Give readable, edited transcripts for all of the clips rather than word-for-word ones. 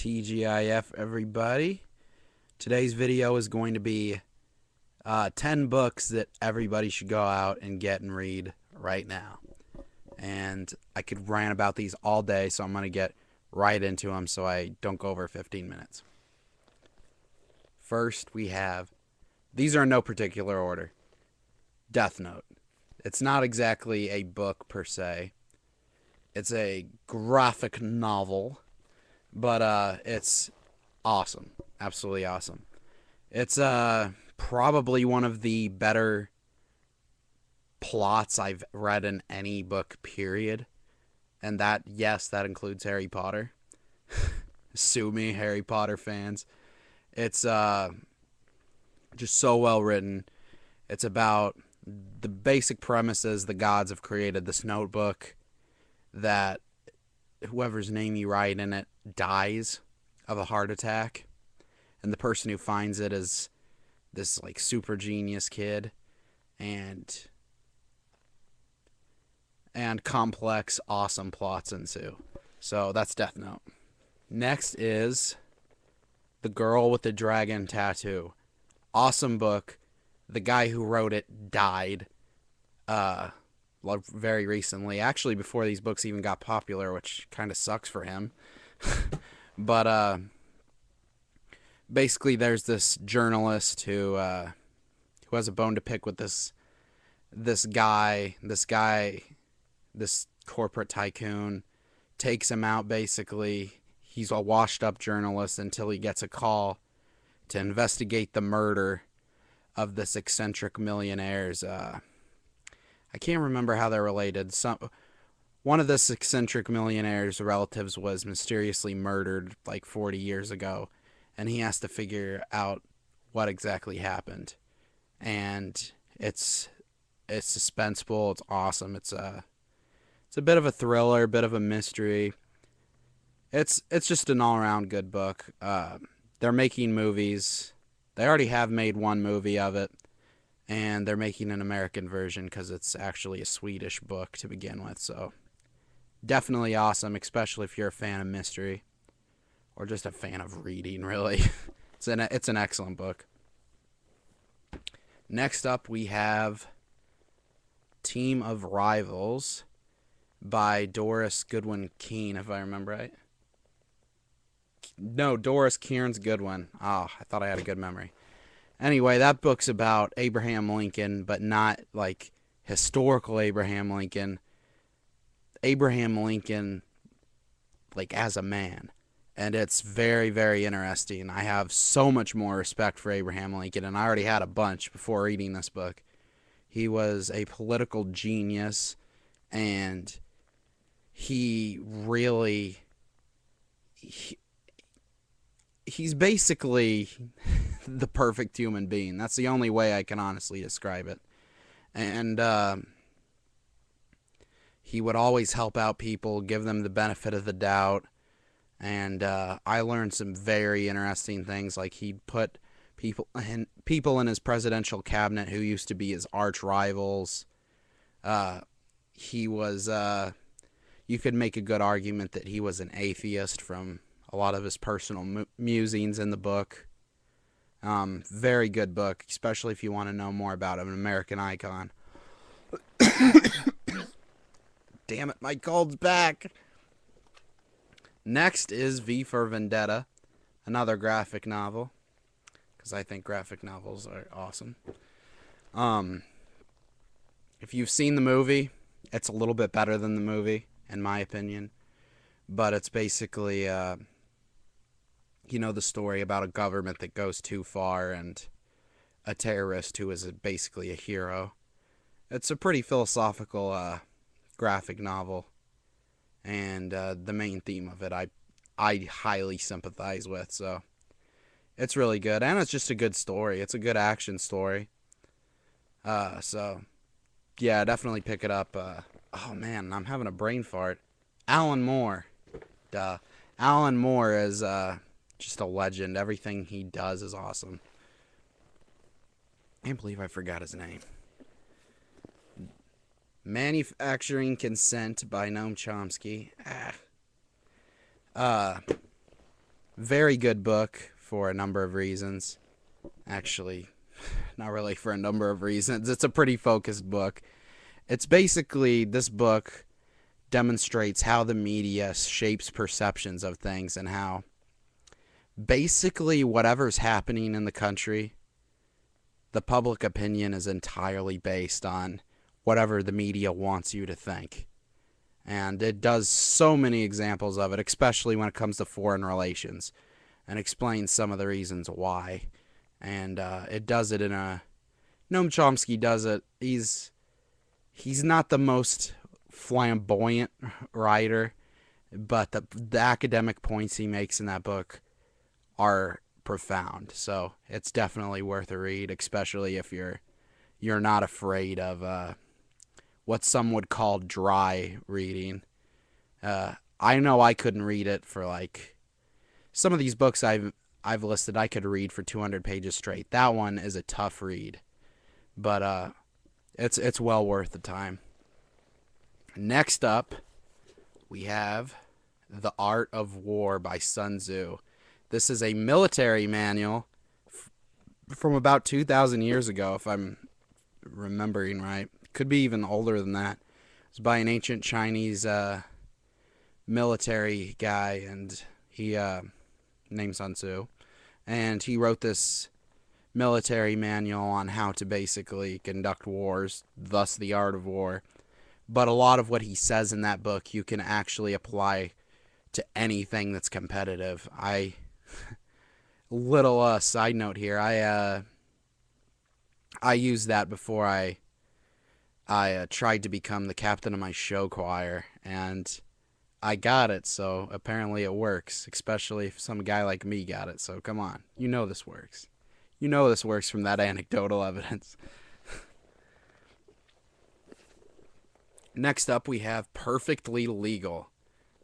TGIF, everybody. Today's video is going to be 10 books that everybody should go out and get and read right now. And I could rant about these all day, so I'm going to get right into them so I don't go over 15 minutes. First, we have, these are in no particular order, Death Note. It's not exactly a book per se. It's a graphic novel, but it's awesome. Absolutely awesome. It's probably one of the better plots I've read in any book, period. And that, yes, that includes Harry Potter. Sue me, Harry Potter fans. It's just so well written. It's about the basic premise is the gods have created this notebook that whoever's name you write in it dies of a heart attack, and the person who finds it is this like super genius kid, and complex awesome plots ensue. So that's Death Note. Next is The Girl with the Dragon Tattoo. Awesome book. The guy who wrote it died very recently, actually before these books even got popular, which kind of sucks for him. But basically there's this journalist who has a bone to pick with this corporate tycoon, takes him out basically. He's a washed up journalist until he gets a call to investigate the murder of this eccentric millionaire's I can't remember how they're related. One of this eccentric millionaire's relatives was mysteriously murdered like 40 years ago, and he has to figure out what exactly happened. And it's suspenseful. It's awesome. It's a bit of a thriller, a bit of a mystery. It's just an all-around good book. They're making movies. They already have made one movie of it, and they're making an American version because it's actually a Swedish book to begin with. So definitely awesome, especially if you're a fan of mystery or just a fan of reading, really. It's an excellent book. Next up, we have Team of Rivals by Doris Goodwin Keene, if I remember right. No, Doris Kearns Goodwin. Oh, I thought I had a good memory. Anyway, that book's about Abraham Lincoln, but not like historical Abraham Lincoln. Abraham Lincoln, like as a man. And it's very, very interesting. I have so much more respect for Abraham Lincoln, and I already had a bunch before reading this book. He was a political genius, and he really... He's basically the perfect human being. That's the only way I can honestly describe it. And he would always help out people, give them the benefit of the doubt. And I learned some very interesting things, like he'd put people in his presidential cabinet who used to be his arch rivals. He was you could make a good argument that he was an atheist from a lot of his personal musings in the book. Very good book, especially if you want to know more about him, an American icon. Damn it, my cold's back. Next is V for Vendetta, another graphic novel, because I think graphic novels are awesome. If you've seen the movie, it's a little bit better than the movie, in my opinion. But it's basically... the story about a government that goes too far and a terrorist who is basically a hero. It's a pretty philosophical graphic novel, and the main theme of it I highly sympathize with, so it's really good, and it's just a good story. It's a good action story. So yeah, definitely pick it up. Oh man, I'm having a brain fart. Alan Moore. Duh. Alan Moore is just a legend. Everything he does is awesome. I can't believe I forgot his name. Manufacturing Consent by Noam Chomsky. Very good book for a number of reasons. Actually, not really for a number of reasons. It's a pretty focused book. It's basically, this book demonstrates how the media shapes perceptions of things, and how basically whatever's happening in the country, the public opinion is entirely based on whatever the media wants you to think. And it does so many examples of it, especially when it comes to foreign relations, and explains some of the reasons why. And it does it in a... Noam Chomsky does it. He's not the most flamboyant writer, but the academic points he makes in that book are profound. So it's definitely worth a read, especially if you're not afraid of what some would call dry reading. I know I couldn't read it for, like, some of these books I've listed. I could read for 200 pages straight. That one is a tough read, but it's well worth the time. Next up, we have The Art of War by Sun Tzu. This is a military manual from about 2,000 years ago, if I'm remembering right. Could be even older than that. It's by an ancient Chinese military guy, and he named Sun Tzu. And he wrote this military manual on how to basically conduct wars, thus the art of war. But a lot of what he says in that book you can actually apply to anything that's competitive. Little side note here, I used that before I tried to become the captain of my show choir, and I got it, so apparently it works, especially if some guy like me got it. So come on, you know this works. You know this works from that anecdotal evidence. Next up, we have Perfectly Legal.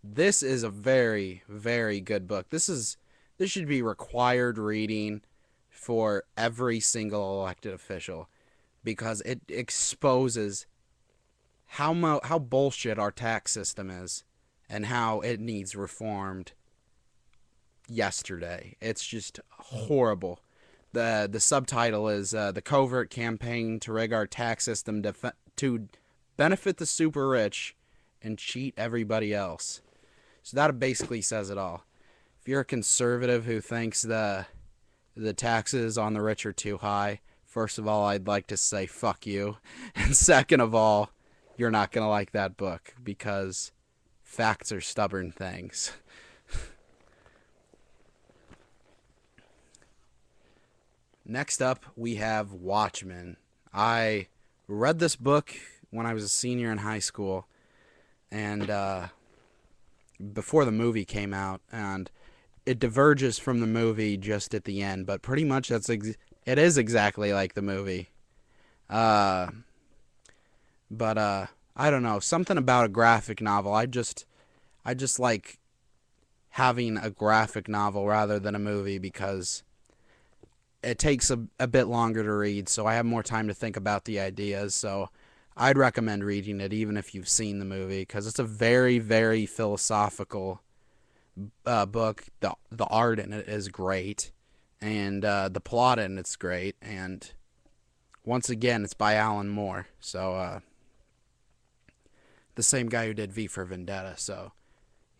This is a very, very good book. This should be required reading for every single elected official, because it exposes how bullshit our tax system is and how it needs reformed yesterday. It's just horrible. The subtitle is The Covert Campaign to Rig Our Tax System to Benefit the Super Rich and Cheat Everybody Else. So that basically says it all. If you're a conservative who thinks the taxes on the rich are too high, first of all, I'd like to say fuck you. And second of all, you're not going to like that book, because facts are stubborn things. Next up, we have Watchmen. I read this book when I was a senior in high school, and before the movie came out, and it diverges from the movie just at the end, but pretty much it is exactly like the movie. But I don't know, something about a graphic novel. I just like having a graphic novel rather than a movie, because it takes a bit longer to read, so I have more time to think about the ideas. So I'd recommend reading it even if you've seen the movie, because it's a very, very philosophical book. The art in it is great, and the plot in it's great, and once again, it's by Alan Moore, so the same guy who did V for Vendetta. So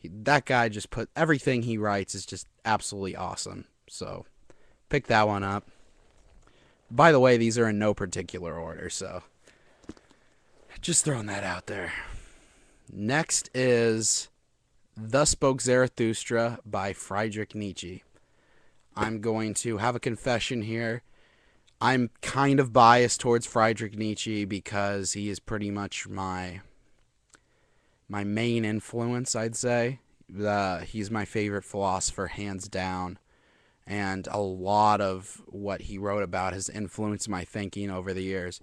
that guy just put everything he writes is just absolutely awesome. So pick that one up. By the way, these are in no particular order, so just throwing that out there. Next is Thus Spoke Zarathustra by Friedrich Nietzsche. I'm going to have a confession here. I'm kind of biased towards Friedrich Nietzsche because he is pretty much my main influence, I'd say. He's my favorite philosopher, hands down. And a lot of what he wrote about has influenced my thinking over the years.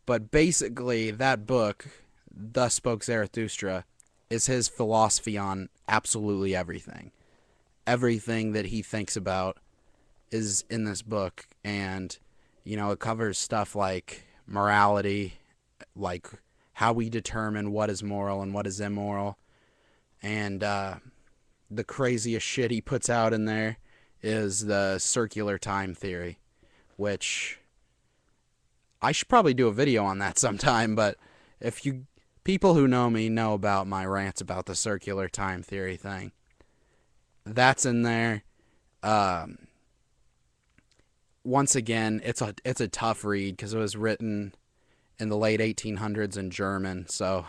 But basically, that book, Thus Spoke Zarathustra, is his philosophy on absolutely everything. Everything that he thinks about is in this book. And, you know, it covers stuff like morality, like how we determine what is moral and what is immoral. And the craziest shit he puts out in there is the circular time theory, which I should probably do a video on that sometime, but if you people who know me know about my rants about the circular time theory thing. That's in there. Um, Once again, it's a tough read because it was written in the late 1800s in German, so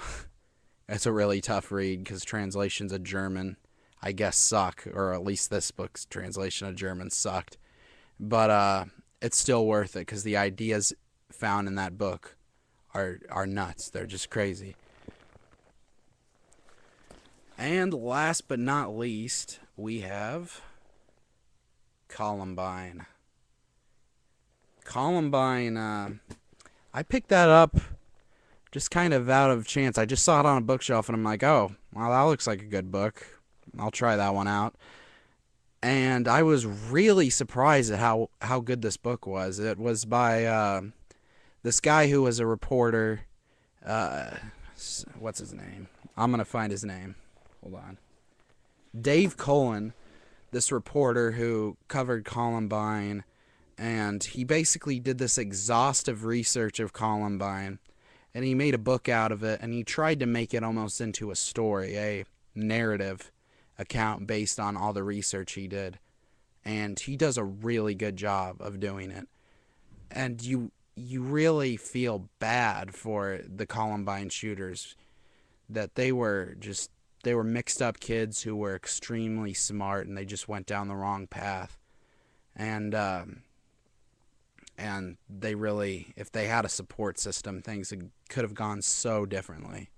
it's a really tough read because translations of German, I guess, suck, or at least this book's translation of German sucked. But it's still worth it because the ideas found in that book are nuts. They're just crazy. And last but not least, we have Columbine. Columbine, I picked that up just kind of out of chance. I just saw it on a bookshelf and I'm like, oh, well, that looks like a good book. I'll try that one out. And I was really surprised at how good this book was. It was by this guy who was a reporter. What's his name? I'm going to find his name. Hold on. Dave Cullen, this reporter who covered Columbine, and he basically did this exhaustive research of Columbine, and he made a book out of it, and he tried to make it almost into a story, a narrative account based on all the research he did. And he does a really good job of doing it. And you really feel bad for the Columbine shooters, that they were mixed up kids who were extremely smart and they just went down the wrong path. And they really, if they had a support system, things could have gone so differently.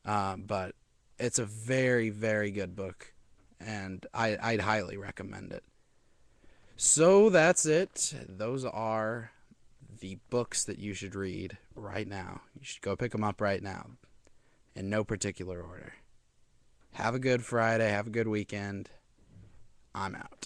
But it's a very, very good book, and I'd highly recommend it. So that's it. Those are the books that you should read right now. You should go pick them up right now, in no particular order. Have a good Friday. Have a good weekend. I'm out.